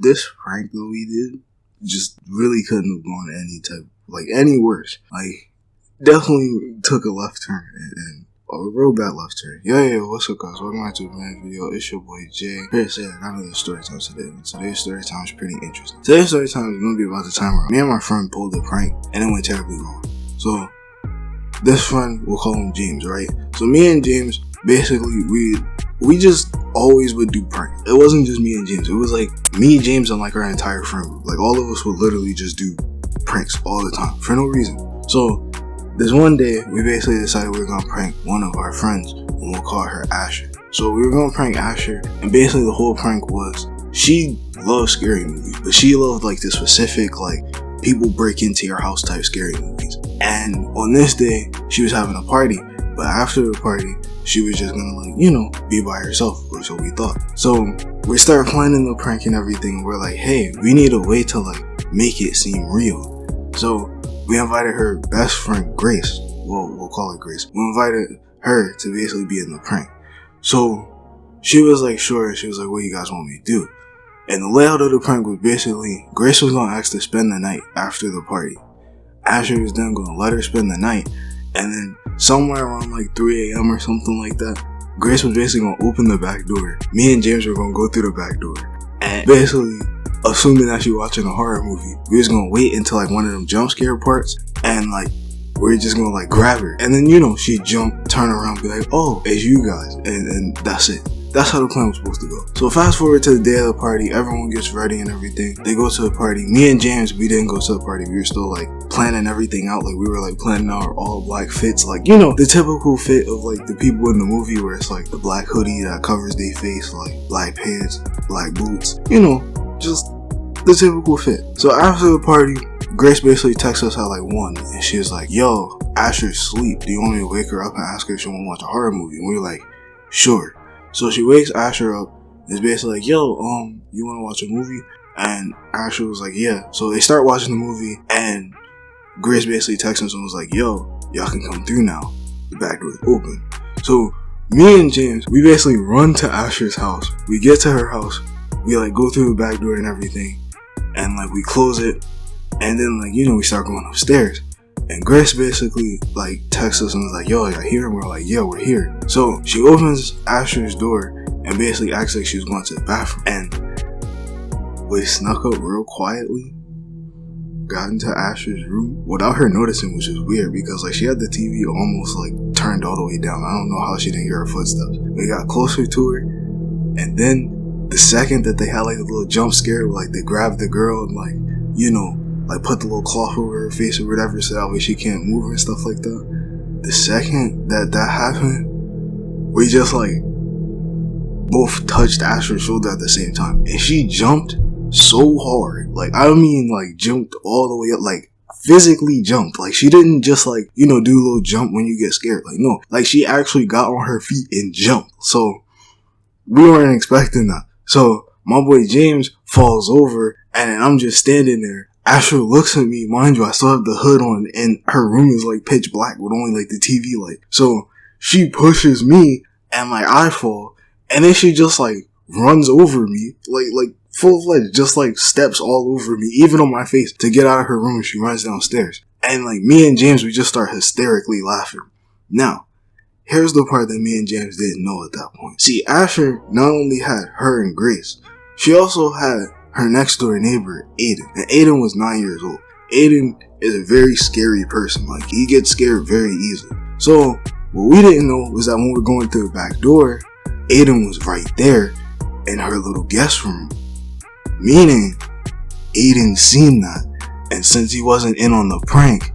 This prank that we did just really couldn't have gone any worse. Like, definitely took a left turn and a real bad left turn. Yo, what's up, guys? Welcome back to a brand new video. It's your boy Jay. Here to say I got another story time today. And today's story time is pretty interesting. Today's story time is going to be about the time where me and my friend pulled a prank and it went terribly wrong. So, this friend, we'll call him James, right? So me and James, basically, we just always would do pranks. It wasn't just me and James. It was like me, James, and like our entire friend group. Like all of us would literally just do pranks all the time for no reason. So this one day, we basically decided we were gonna prank one of our friends, and we'll call her Asher. So we were gonna prank Asher, and basically the whole prank was she loved scary movies, but she loved like the specific like people break into your house type scary movies. And on this day, she was having a party, but after the party, she was just gonna be by herself, or so we thought. So we started planning the prank and everything. We're like, hey, we need a way to make it seem real. So we invited her best friend, Grace. We'll call her Grace. We invited her to basically be in the prank. So she was like, sure. She was like, what do you guys want me to do? And the layout of the prank was basically, Grace was gonna ask to spend the night after the party. Asher was then gonna let her spend the night, and then somewhere around 3 a.m. or something like that, Grace was basically gonna open the back door. Me and James were gonna go through the back door. And basically, assuming that she was watching a horror movie, we was gonna wait until one of them jump scare parts, and we're just gonna grab her. And then, she'd jump, turn around, be like, oh, it's you guys. And that's it. That's how the plan was supposed to go. So fast forward to the day of the party, everyone gets ready and everything. They go to the party. Me and James, we didn't go to the party. We were still planning everything out. We were planning our all black fits. The typical fit of the people in the movie where it's the black hoodie that covers their face, black pants, black boots. Just the typical fit. So after the party, Grace basically texts us at 1, and she was like, yo, Asher's asleep. Do you want me to wake her up and ask her if she want to watch a horror movie? And we were like, sure. So she wakes Asher up and is basically like, yo, you want to watch a movie? And Asher was like, yeah. So they start watching the movie, and Grace basically texts us and was like, yo, y'all can come through now. The back door is open. So me and James, we basically run to Asher's house. We get to her house. We go through the back door and everything. And we close it. And then we start going upstairs. And Grace basically texts us and was like, yo, y'all here? And we're like, yeah, we're here. So she opens Asher's door and basically acts like she was going to the bathroom. And we snuck up real quietly, got into Asher's room without her noticing, which is weird because she had the TV almost turned all the way down. I don't know how she didn't hear her footsteps. We got closer to her, and then the second that they had a little jump scare, they grabbed the girl and put the little cloth over her face or whatever so that way she can't move and stuff like that. The second that happened, we just both touched Asher's shoulder at the same time. And she jumped so hard. Jumped all the way up, physically jumped. She didn't just do a little jump when you get scared. No. She actually got on her feet and jumped. So we weren't expecting that. So my boy James falls over, and I'm just standing there. Asher looks at me, mind you, I still have the hood on, and her room is pitch black with only the TV light. So she pushes me, and I fall, and then she just runs over me, full fledged, just steps all over me, even on my face, to get out of her room. She runs downstairs, and me and James, we just start hysterically laughing. Now, here's the part that me and James didn't know at that point. See, Asher not only had her and Grace, she also had her next door neighbor, Aiden. And Aiden was 9 years old. Aiden is a very scary person. He gets scared very easily. So what we didn't know was that when we were going through the back door, Aiden was right there in her little guest room. Meaning, Aiden seen that. And since he wasn't in on the prank,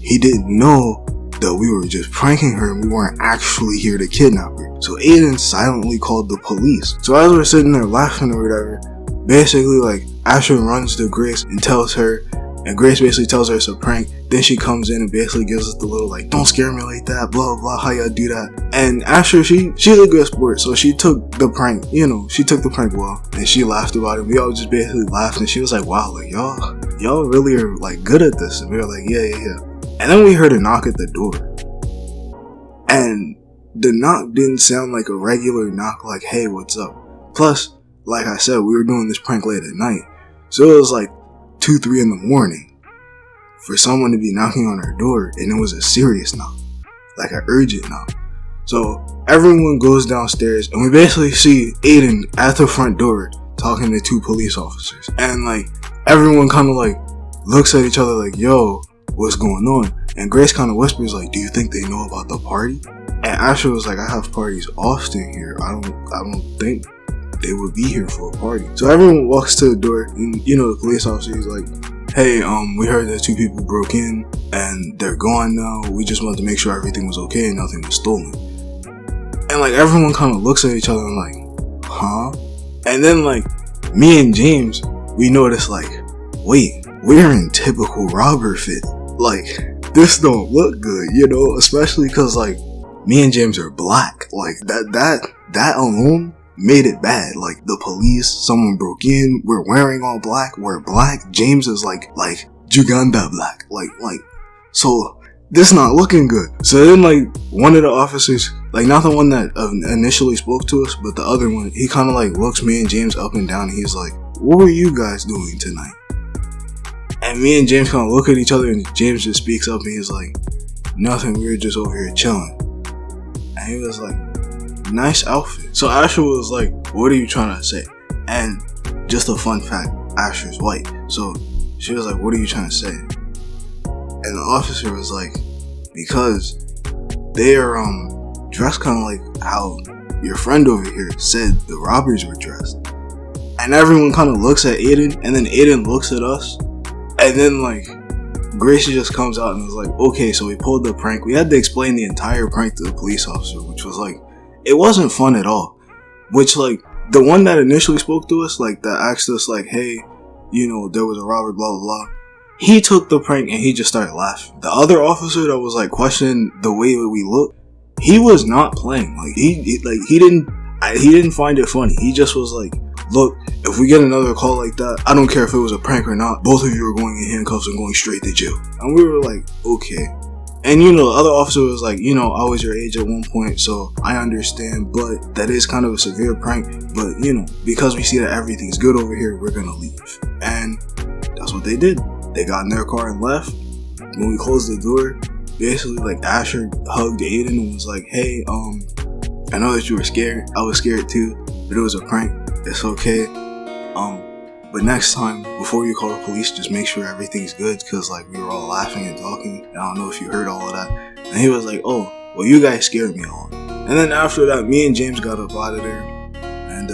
he didn't know that we were just pranking her and we weren't actually here to kidnap her. So Aiden silently called the police. So as we're sitting there laughing or whatever, basically Asher runs to Grace and tells her, and Grace basically tells her it's a prank. Then she comes in and basically gives us the little don't scare me like that, blah blah, how y'all do that. And Asher, she's a good sport, so she took the prank, she took the prank well, and she laughed about it. We all just basically laughed, and she was like, wow, y'all really are good at this. And we were like, yeah. And then we heard a knock at the door, and the knock didn't sound like a regular knock, hey, what's up? Plus, like I said, we were doing this prank late at night. So it was like 2, 3 in the morning for someone to be knocking on our door, and it was a serious knock, like an urgent knock. So everyone goes downstairs, and we basically see Aiden at the front door talking to 2 police officers. And like everyone kind of like looks at each other like, yo, what's going on? And Grace kind of whispers like, do you think they know about the party? And Asher was like, I have parties often here. I don't think they would be here for a party. So everyone walks to the door, and the police officer is like, hey, we heard that 2 people broke in and they're gone now. We just wanted to make sure everything was okay and nothing was stolen. And like everyone kind of looks at each other and like, huh? And then like me and James, we notice like, wait, we're in typical robber fit. Like, this don't look good, especially because like me and James are black. Like that alone made it bad. Like the police, someone broke in, we're wearing all black, we're black. James is like Uganda black. Like so this not looking good. So then like one of the officers, like not the one that initially spoke to us, but the other one, he kind of like looks me and James up and down, and he's like, what were you guys doing tonight? And me and James kind of look at each other, and James just speaks up and he's like, nothing, we were just over here chilling. And he was like, nice outfit. So Asher was like, what are you trying to say? And just a fun fact, Asher's white. So she was like, what are you trying to say? And the officer was like, because they're dressed kind of like how your friend over here said the robbers were dressed. And everyone kind of looks at Aiden, and then Aiden looks at us, and then like Gracie just comes out and was like, okay, so we pulled the prank. We had to explain the entire prank to the police officer, which was like, it wasn't fun at all. Which like the one that initially spoke to us, like that asked us like, hey, there was a robber, blah blah blah, he took the prank and he just started laughing. The other officer that was like questioning the way that we look, he was not playing. Like he didn't find it funny. He just was like, look, if we get another call like that, I don't care if it was a prank or not, both of you are going in handcuffs and going straight to jail. And we were like, okay. And the other officer was like, I was your age at one point, so I understand, but that is kind of a severe prank. But because we see that everything's good over here, we're gonna leave. And that's what they did. They got in their car and left. When we closed the door, basically like Asher hugged Aiden and was like, hey, I know that you were scared. I was scared too, but it was a prank. It's okay. But next time, before you call the police, just make sure everything's good, because like we were all laughing and talking. I don't know if you heard all of that. And he was like, oh, well, you guys scared me all. And then after that, me and James got up out of there. And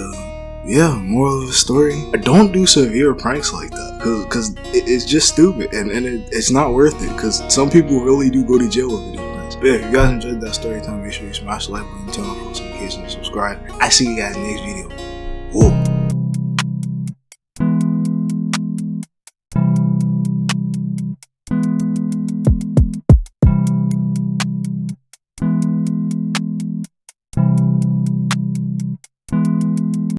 yeah, moral of the story, don't do severe pranks like that, because it's just stupid, and it's not worth it, because some people really do go to jail over these pranks. But yeah, if you guys enjoyed that story time, make sure you smash the like button, turn on post notifications, and subscribe. I see you guys in the next video. Whoa.